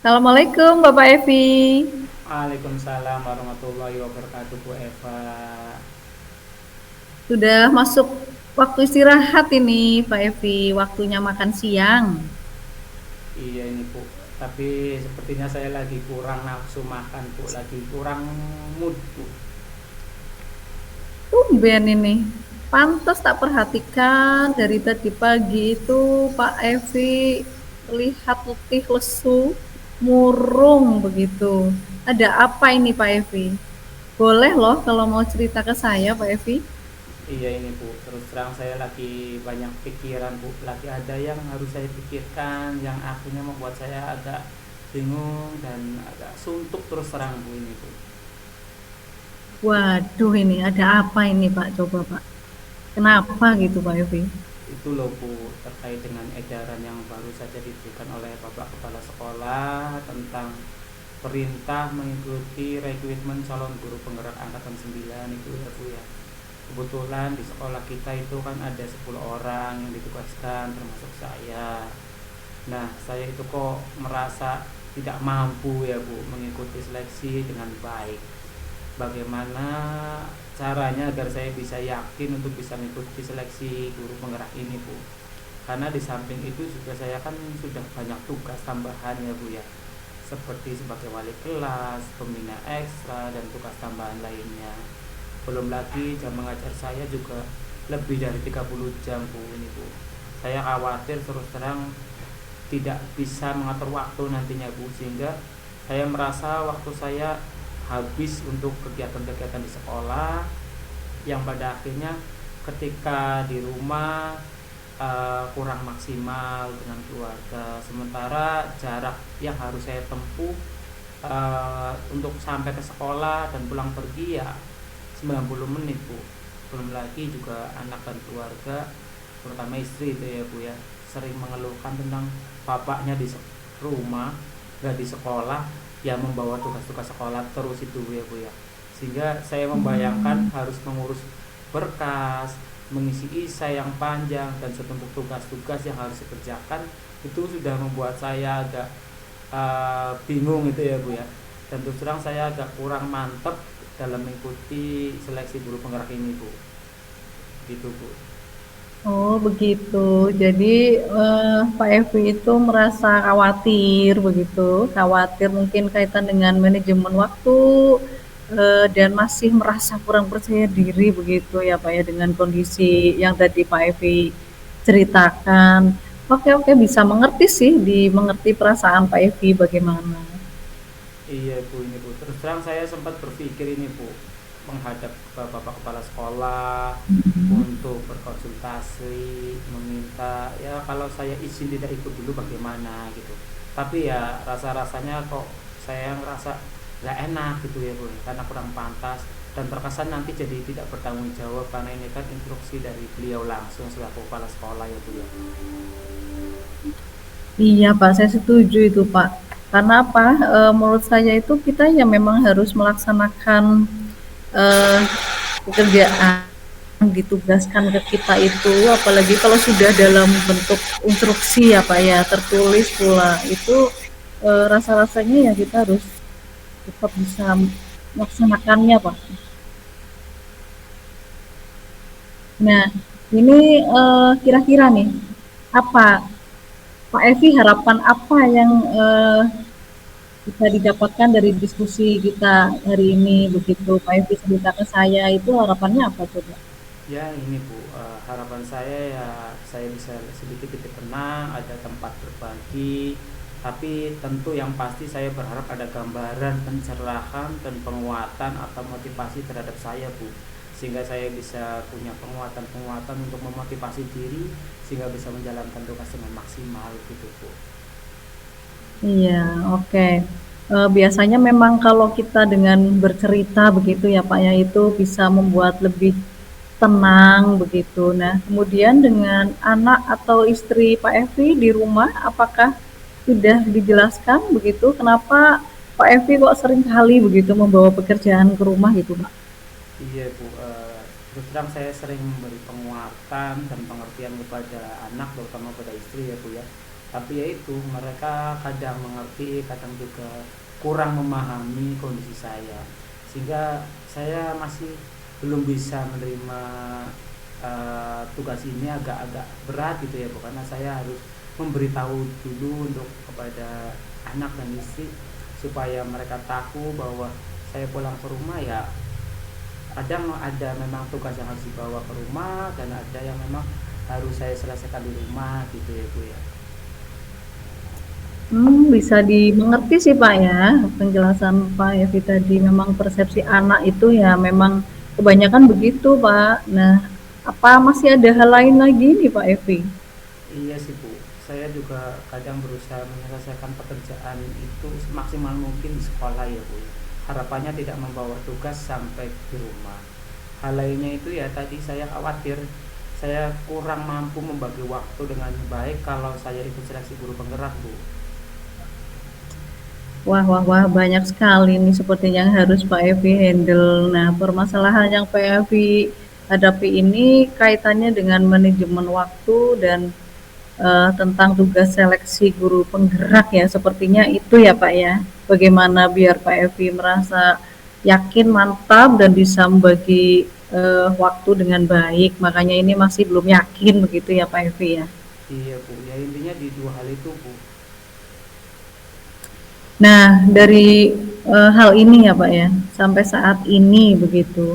Assalamualaikum Bapak Evi. Waalaikumsalam warahmatullahi wabarakatuh, Bu Eva. Sudah masuk waktu istirahat ini Pak Evi, waktunya makan siang. Iya ini Bu, tapi sepertinya saya lagi kurang nafsu makan Bu, lagi kurang mood Bu. Tumben ini. Pantas tak perhatikan dari tadi pagi itu Pak Evi terlihat letih lesu, murung begitu. Ada apa ini Pak Evi? Boleh loh kalau mau cerita ke saya Pak Evi. Iya ini Bu, terus terang saya lagi banyak pikiran Bu, lagi ada yang harus saya pikirkan, yang akhirnya membuat saya agak bingung dan agak suntuk terus terang Bu ini Bu. Waduh ini ada apa ini Pak? Coba Pak. Kenapa gitu Pak Evi? Itu loh Bu, terkait dengan edaran yang baru saja diberikan oleh Bapak Kepala Sekolah tentang perintah mengikuti rekrutmen calon guru penggerak angkatan 9 itu ya Bu ya. Kebetulan di sekolah kita itu kan ada 10 orang yang ditugaskan termasuk saya. Nah, saya itu kok merasa tidak mampu ya Bu mengikuti seleksi dengan baik. Bagaimana caranya agar saya bisa yakin untuk bisa mengikuti seleksi guru penggerak ini Bu? Karena di samping itu juga saya kan sudah banyak tugas tambahan ya Bu ya, seperti sebagai wali kelas, pembina ekstra, dan tugas tambahan lainnya. Belum lagi jam mengajar saya juga lebih dari 30 jam Bu ini Bu. Saya khawatir terus terang tidak bisa mengatur waktu nantinya Bu, sehingga saya merasa waktu saya habis untuk kegiatan-kegiatan di sekolah yang pada akhirnya ketika di rumah kurang maksimal dengan keluarga, sementara jarak yang harus saya tempuh untuk sampai ke sekolah dan pulang pergi ya 90 menit Bu. Belum lagi juga anak dan keluarga, terutama istri itu ya Bu ya, sering mengeluhkan tentang bapaknya di rumah gak di sekolah, yang membawa tugas-tugas sekolah terus itu ya Bu ya. Sehingga saya membayangkan harus mengurus berkas, mengisi isai yang panjang, dan setumpuk tugas-tugas yang harus dikerjakan, itu sudah membuat saya agak bingung itu ya Bu ya. Dan terus terang saya agak kurang mantep dalam mengikuti seleksi guru penggerak ini Bu, gitu Bu. Oh begitu. Jadi Pak Evi itu merasa khawatir begitu, khawatir mungkin kaitan dengan manajemen waktu dan masih merasa kurang percaya diri begitu ya Pak ya dengan kondisi yang tadi Pak Evi ceritakan. Oke oke bisa mengerti sih, dimengerti perasaan Pak Evi bagaimana. Iya Bu ini Bu, terus terang saya sempat berpikir ini Bu, menghadap ke Bapak Kepala Sekolah untuk berkonsultasi, meminta ya kalau saya izin tidak ikut dulu bagaimana gitu. Tapi ya rasa-rasanya kok saya ngerasa nggak enak gitu ya Bu, karena kurang pantas dan terkesan nanti jadi tidak bertanggung jawab, karena ini kan instruksi dari beliau langsung selaku kepala sekolah ya Bu ya. Iya Pak, saya setuju itu Pak. Karena apa? Menurut saya itu kita ya memang harus melaksanakan eh, pekerjaan yang ditugaskan ke kita itu, apalagi kalau sudah dalam bentuk instruksi ya Pak ya, tertulis pula itu rasa-rasanya ya kita harus tetap bisa melaksanakannya Pak. Nah, ini kira-kira nih apa Pak Evi harapan apa yang bisa didapatkan dari diskusi kita hari ini begitu Pak Evi cerita ke saya itu harapannya apa coba? Ya ini Bu, harapan saya ya saya bisa sedikit titik tenang, ada tempat berbagi. Tapi tentu yang pasti saya berharap ada gambaran pencerahan dan penguatan atau motivasi terhadap saya Bu, sehingga saya bisa punya penguatan-penguatan untuk memotivasi diri, sehingga bisa menjalankan tugas dengan maksimal gitu Bu. Iya, oke. Biasanya memang kalau kita dengan bercerita begitu ya Pak ya, itu bisa membuat lebih tenang begitu. Nah, kemudian dengan anak atau istri Pak Evi di rumah, apakah sudah dijelaskan begitu kenapa Pak Evi kok sering kali begitu membawa pekerjaan ke rumah gitu Pak? Iya Bu, terus terang saya sering memberi penguatan dan pengertian kepada anak, terutama pada istri ya Bu ya. Tapi ya itu, mereka kadang mengerti, kadang juga kurang memahami kondisi saya, sehingga saya masih belum bisa menerima tugas ini. Agak-agak berat gitu ya Bu, karena saya harus memberitahu dulu untuk kepada anak dan istri supaya mereka tahu bahwa saya pulang ke rumah ya kadang ada memang tugas yang harus dibawa ke rumah dan ada yang memang harus saya selesaikan di rumah gitu ya Bu ya. Bisa dimengerti sih Pak ya, penjelasan Pak Evi tadi. Memang persepsi anak itu ya memang kebanyakan begitu Pak. Nah, apa masih ada hal lain lagi nih Pak Evi? Iya sih Bu, saya juga kadang berusaha menyelesaikan pekerjaan itu semaksimal mungkin di sekolah ya Bu. Harapannya tidak membawa tugas sampai di rumah. Hal lainnya itu ya tadi, saya khawatir saya kurang mampu membagi waktu dengan baik kalau saya ikut seleksi guru penggerak Bu. Wah, wah, wah, banyak sekali nih sepertinya yang harus Pak Evi handle. Nah, permasalahan yang Pak Evi hadapi ini kaitannya dengan manajemen waktu dan tentang tugas seleksi guru penggerak ya, sepertinya itu ya Pak ya. Bagaimana biar Pak Evi merasa yakin, mantap dan bisa membagi waktu dengan baik. Makanya ini masih belum yakin begitu ya Pak Evi ya. Iya Bu, ya intinya di dua hal itu Bu. Nah, dari hal ini ya Pak ya, sampai saat ini begitu.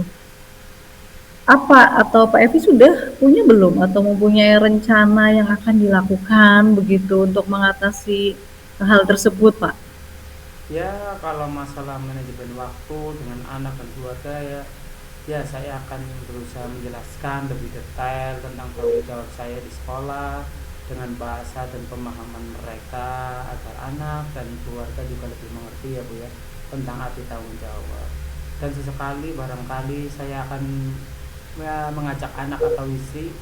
Apa atau Pak Evi sudah punya belum atau mempunyai rencana yang akan dilakukan begitu untuk mengatasi hal tersebut, Pak? Ya kalau masalah manajemen waktu dengan anak dan keluarga ya, ya saya akan berusaha menjelaskan lebih detail tentang tanggung jawab saya di sekolah dengan bahasa dan pemahaman mereka agar anak dan keluarga juga lebih mengerti ya Bu ya tentang arti tanggung jawab. Dan sesekali barangkali saya akan ya, mengajak anak atau istri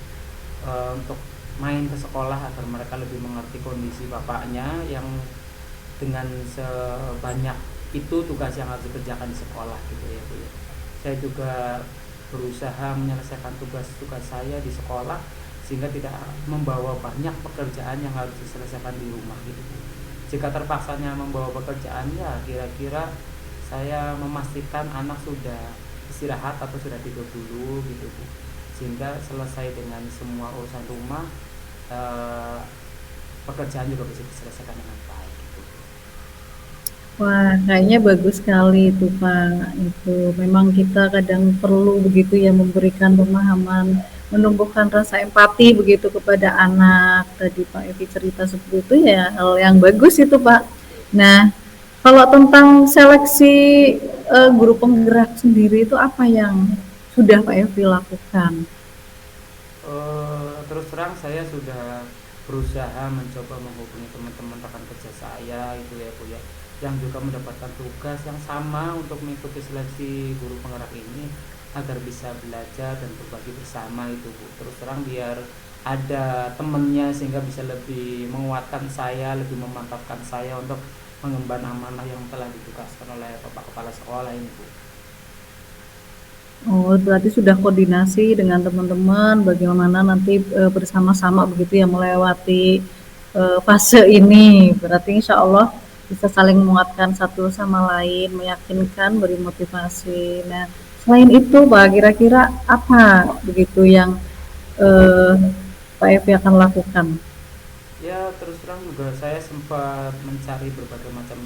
untuk main ke sekolah agar mereka lebih mengerti kondisi bapaknya yang dengan sebanyak itu tugas yang harus dikerjakan di sekolah gitu ya Bu ya. Saya juga berusaha menyelesaikan tugas-tugas saya di sekolah sehingga tidak membawa banyak pekerjaan yang harus diselesaikan di rumah gitu. Jika terpaksanya membawa pekerjaan ya kira-kira saya memastikan anak sudah istirahat atau sudah tidur dulu gitu Bu. Sehingga selesai dengan semua urusan rumah, eh, pekerjaan juga bisa diselesaikan dengan baik gitu. Wah, kayaknya bagus sekali itu, Pak. Itu memang kita kadang perlu begitu ya memberikan pemahaman, menumbuhkan rasa empati begitu kepada anak. Tadi Pak Evi cerita seperti itu ya hal yang bagus itu, Pak. Nah, kalau tentang seleksi guru penggerak sendiri itu apa yang sudah Pak Evi lakukan? Terus terang saya sudah berusaha mencoba menghubungi teman-teman rekan kerja saya itu ya Bu ya, yang juga mendapatkan tugas yang sama untuk mengikuti seleksi guru penggerak ini agar bisa belajar dan berbagi bersama itu Bu. Terus terang biar ada temennya sehingga bisa lebih menguatkan saya, lebih memantapkan saya untuk mengemban amanah yang telah ditugaskan oleh Bapak Kepala Sekolah ini Bu. Oh, berarti sudah koordinasi dengan teman-teman bagaimana nanti bersama-sama begitu ya melewati fase ini. Berarti insya Allah bisa saling menguatkan satu sama lain, meyakinkan, beri motivasi. Nah, selain itu, Pak, kira-kira apa begitu yang eh, Pak Evi akan lakukan? Ya terus terang juga saya sempat mencari berbagai macam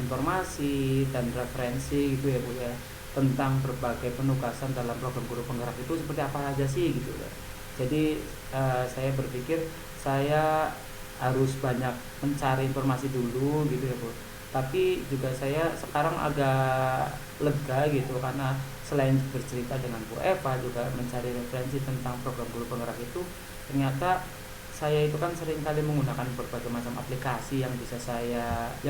informasi dan referensi gitu ya Bu ya tentang berbagai penugasan dalam program guru penggerak itu seperti apa aja sih gitu ya. Jadi saya berpikir saya harus banyak mencari informasi dulu gitu ya Bu. Tapi juga saya sekarang agak lega gitu karena selain bercerita dengan Bu Eva juga mencari referensi tentang program guru penggerak itu, ternyata saya itu kan sering kali menggunakan berbagai macam aplikasi yang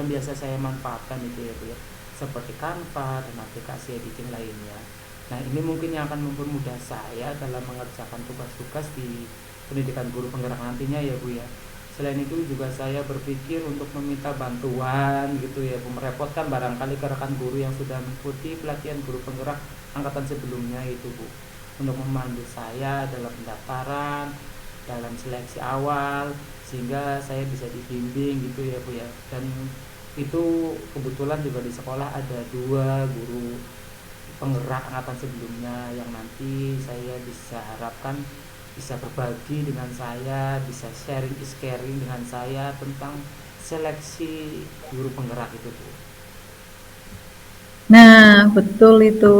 biasa saya manfaatkan itu ya Bu ya, seperti Canva dan aplikasi editing lainnya. Nah ini mungkin yang akan mempermudah saya dalam mengerjakan tugas-tugas di pendidikan guru penggerak nantinya ya Bu ya. Selain itu juga saya berpikir untuk meminta bantuan gitu ya Bu, merepotkan barangkali ke rekan guru yang sudah mengikuti pelatihan guru penggerak angkatan sebelumnya itu Bu, untuk memandu saya dalam pendaftaran dalam seleksi awal, sehingga saya bisa dibimbing gitu ya Bu ya. Dan itu kebetulan juga di sekolah ada dua guru penggerak angkatan sebelumnya yang nanti saya bisa harapkan bisa berbagi dengan saya, bisa sharing is caring dengan saya tentang seleksi guru penggerak itu Bu. Nah, betul itu,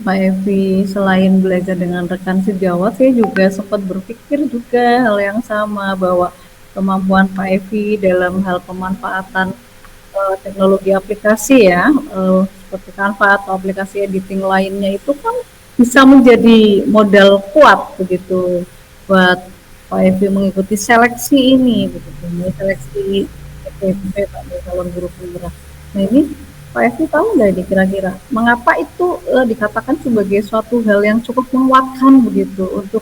Pak Evi. Selain belajar dengan rekan sejawat, saya juga sempat berpikir juga hal yang sama bahwa kemampuan Pak Evi dalam hal pemanfaatan teknologi aplikasi ya, seperti Canva atau aplikasi editing lainnya itu kan bisa menjadi modal kuat begitu buat Pak Evi mengikuti seleksi ini, begitu, seleksi SPP Pak calon guru penggerak. Nah ini Pak Evi tahu nggak ini kira-kira mengapa itu dikatakan sebagai suatu hal yang cukup menguatkan begitu untuk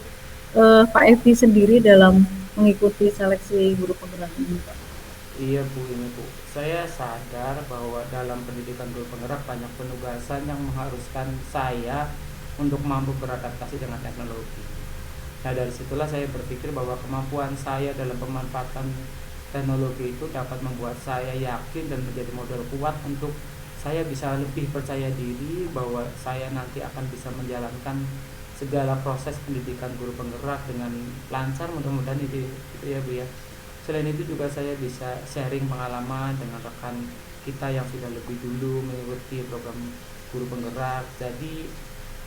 Pak Evi sendiri dalam mengikuti seleksi guru penggerak ini Pak? Iya Bu, ini Bu. Saya sadar bahwa dalam pendidikan guru penggerak banyak penugasan yang mengharuskan saya untuk mampu beradaptasi dengan teknologi. Nah dari situlah saya berpikir bahwa kemampuan saya dalam pemanfaatan teknologi itu dapat membuat saya yakin dan menjadi modal kuat untuk saya bisa lebih percaya diri bahwa saya nanti akan bisa menjalankan segala proses pendidikan guru penggerak dengan lancar, mudah-mudahan itu ya Bu ya. Selain itu juga saya bisa sharing pengalaman dengan rekan kita yang sudah lebih dulu mengikuti program guru penggerak, jadi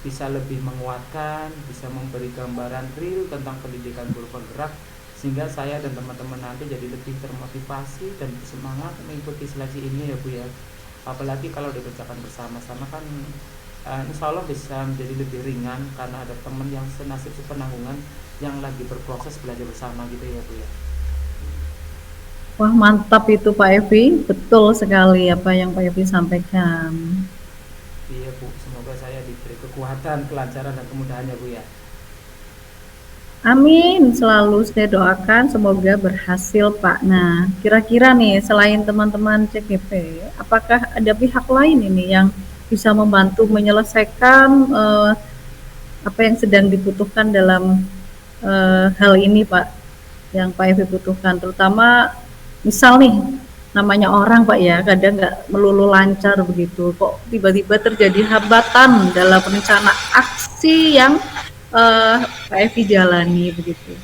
bisa lebih menguatkan, bisa memberi gambaran real tentang pendidikan guru penggerak, sehingga saya dan teman-teman nanti jadi lebih termotivasi dan semangat mengikuti seleksi ini ya Bu ya. Apalagi kalau dikerjakan bersama-sama kan insya Allah bisa menjadi lebih ringan karena ada teman yang senasib sepenanggungan yang lagi berproses belajar bersama gitu ya Bu ya. Wah mantap itu Pak Evi, betul sekali apa yang Pak Evi sampaikan. Iya Bu, semoga saya diberi kekuatan, kelancaran dan kemudahannya Bu ya. Amin, selalu saya doakan semoga berhasil Pak. Nah, kira-kira nih selain teman-teman CGP, apakah ada pihak lain ini yang bisa membantu menyelesaikan apa yang sedang dibutuhkan dalam hal ini Pak, yang Pak Evi butuhkan, terutama misal nih namanya orang Pak ya, kadang nggak melulu lancar begitu, kok tiba-tiba terjadi hambatan dalam rencana aksi yang Pak Evi jalani begitu.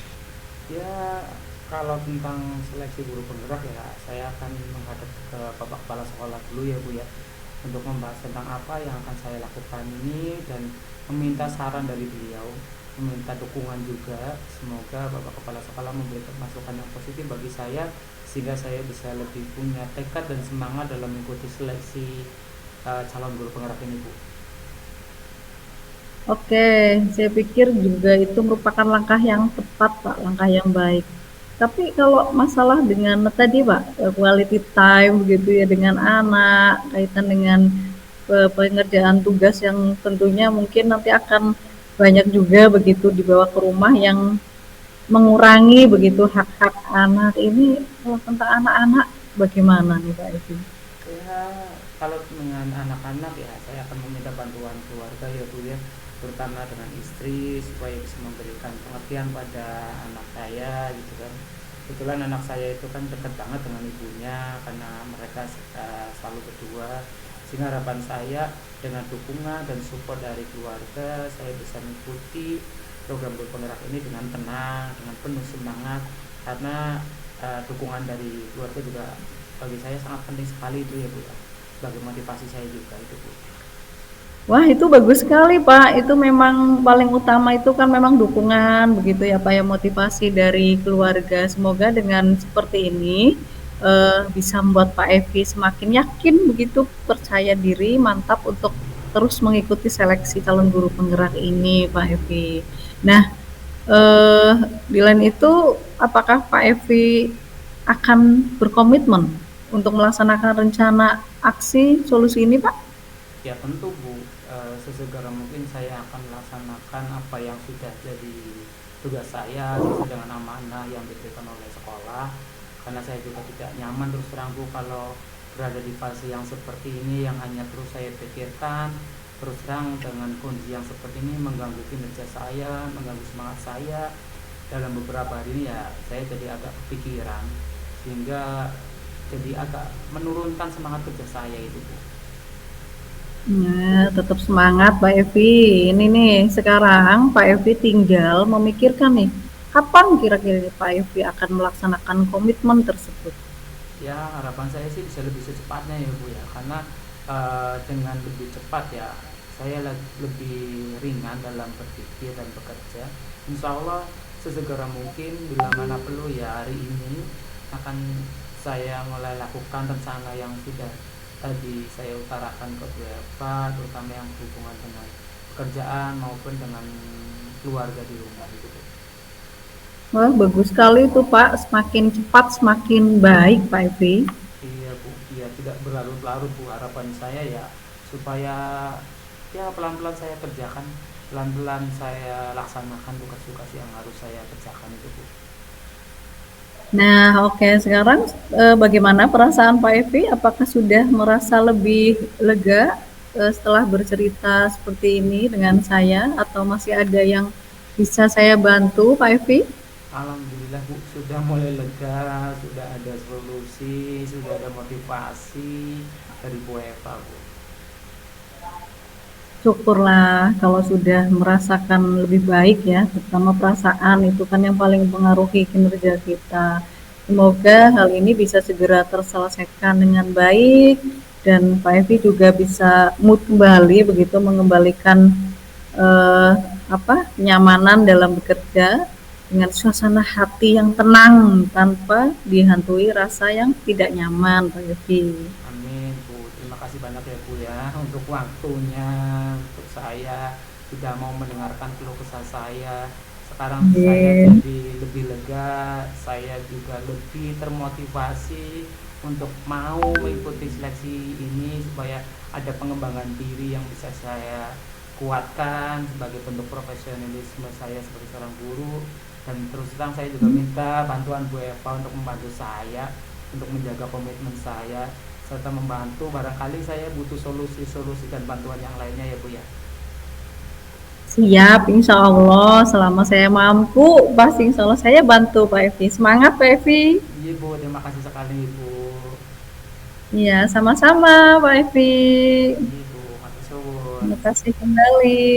Ya, kalau tentang seleksi guru penggerak ya, saya akan menghadap ke Bapak Kepala Sekolah dulu ya Bu ya, untuk membahas tentang apa yang akan saya lakukan ini dan meminta saran dari beliau, meminta dukungan juga. Semoga Bapak Kepala Sekolah memberikan masukan yang positif bagi saya sehingga saya bisa lebih punya tekad dan semangat dalam mengikuti seleksi calon guru penggerak ini Bu. Oke, saya pikir juga itu merupakan langkah yang tepat Pak, langkah yang baik. Tapi kalau masalah dengan tadi Pak, quality time gitu ya dengan anak, kaitan dengan pengerjaan tugas yang tentunya mungkin nanti akan banyak juga begitu dibawa ke rumah yang mengurangi begitu hak-hak anak ini. Kalau tentang anak-anak bagaimana nih Pak Edi? Ya, kalau dengan anak-anak ya saya akan meminta bantuan keluarga ya Bu ya, terutama dengan istri supaya bisa memberikan pengertian pada anak saya gitu kan. Kebetulan anak saya itu kan dekat banget dengan ibunya karena mereka selalu berdua, sehingga harapan saya dengan dukungan dan support dari keluarga saya bisa mengikuti program berpenggerak ini dengan tenang, dengan penuh semangat, karena dukungan dari keluarga juga bagi saya sangat penting sekali itu ya Bu ya, sebagai motivasi saya juga itu Bu. Wah itu bagus sekali Pak, itu memang paling utama itu kan memang dukungan begitu ya Pak ya, motivasi dari keluarga. Semoga dengan seperti ini bisa membuat Pak Evi semakin yakin begitu, percaya diri, mantap untuk terus mengikuti seleksi calon guru penggerak ini Pak Evi. Nah, eh, di lain itu apakah Pak Evi akan berkomitmen untuk melaksanakan rencana aksi solusi ini Pak? Ya tentu Bu, sesegera mungkin saya akan melaksanakan apa yang sudah jadi tugas saya sesuai dengan amanah yang diberikan oleh sekolah. Karena saya juga tidak nyaman terus terang Bu kalau berada di fase yang seperti ini yang hanya terus saya pikirkan. Terus terang dengan kondisi yang seperti ini mengganggu kinerja saya, mengganggu semangat saya. dalam beberapa hari ini ya saya jadi agak kepikiran, sehingga jadi agak menurunkan semangat kerja saya itu Bu. Nah, tetap semangat Pak Evi. Ini nih, sekarang Pak Evi tinggal memikirkan nih, kapan kira-kira Pak Evi akan melaksanakan komitmen tersebut? Ya harapan saya sih bisa lebih secepatnya ya Bu ya, karena dengan lebih cepat ya saya lebih ringan dalam berpikir dan bekerja. Insya Allah sesegera mungkin bila mana perlu ya hari ini akan saya mulai lakukan rencana yang sudah tadi saya utarakan ke Bu Eva, terutama yang berhubungan dengan pekerjaan maupun dengan keluarga di rumah gitu Bu. Wah, bagus sekali tuh Pak. Semakin cepat semakin baik Pak Evi. Iya Bu, iya tidak berlarut-larut Bu. Harapan saya ya supaya ya pelan-pelan saya kerjakan, pelan-pelan saya laksanakan tugas-tugas yang harus saya kerjakan itu Bu. Nah, oke. Sekarang bagaimana perasaan Pak Evi? Apakah sudah merasa lebih lega setelah bercerita seperti ini dengan saya, atau masih ada yang bisa saya bantu, Pak Evi? Alhamdulillah Bu, sudah mulai lega, sudah ada solusi, sudah ada motivasi dari Bu Eva Bu. Syukurlah kalau sudah merasakan lebih baik ya, terutama perasaan itu kan yang paling mempengaruhi kinerja kita. Semoga hal ini bisa segera terselesaikan dengan baik dan Pak Evi juga bisa mood kembali begitu mengembalikan eh, kenyamanan dalam bekerja dengan suasana hati yang tenang tanpa dihantui rasa yang tidak nyaman, Pak Evi. Amin Bu, terima kasih banyak ya Bu ya untuk waktunya, untuk saya sudah mau mendengarkan keluh kesah saya. Sekarang saya Amin. jadi lebih lega, saya juga lebih termotivasi untuk mau mengikuti seleksi ini supaya ada pengembangan diri yang bisa saya kuatkan sebagai bentuk profesionalisme saya sebagai seorang guru. Dan terus terang saya juga minta bantuan Bu Eva untuk membantu saya untuk menjaga komitmen saya serta membantu barangkali saya butuh solusi-solusi dan bantuan yang lainnya ya Bu ya. Siap, insya Allah selama saya mampu, pasti insya Allah saya bantu Pak Evi. Semangat Pak Evi. Iya Bu, terima kasih sekali Bu. Iya, sama-sama Pak Evi. Iya Bu, matur suwun. Terima kasih kembali.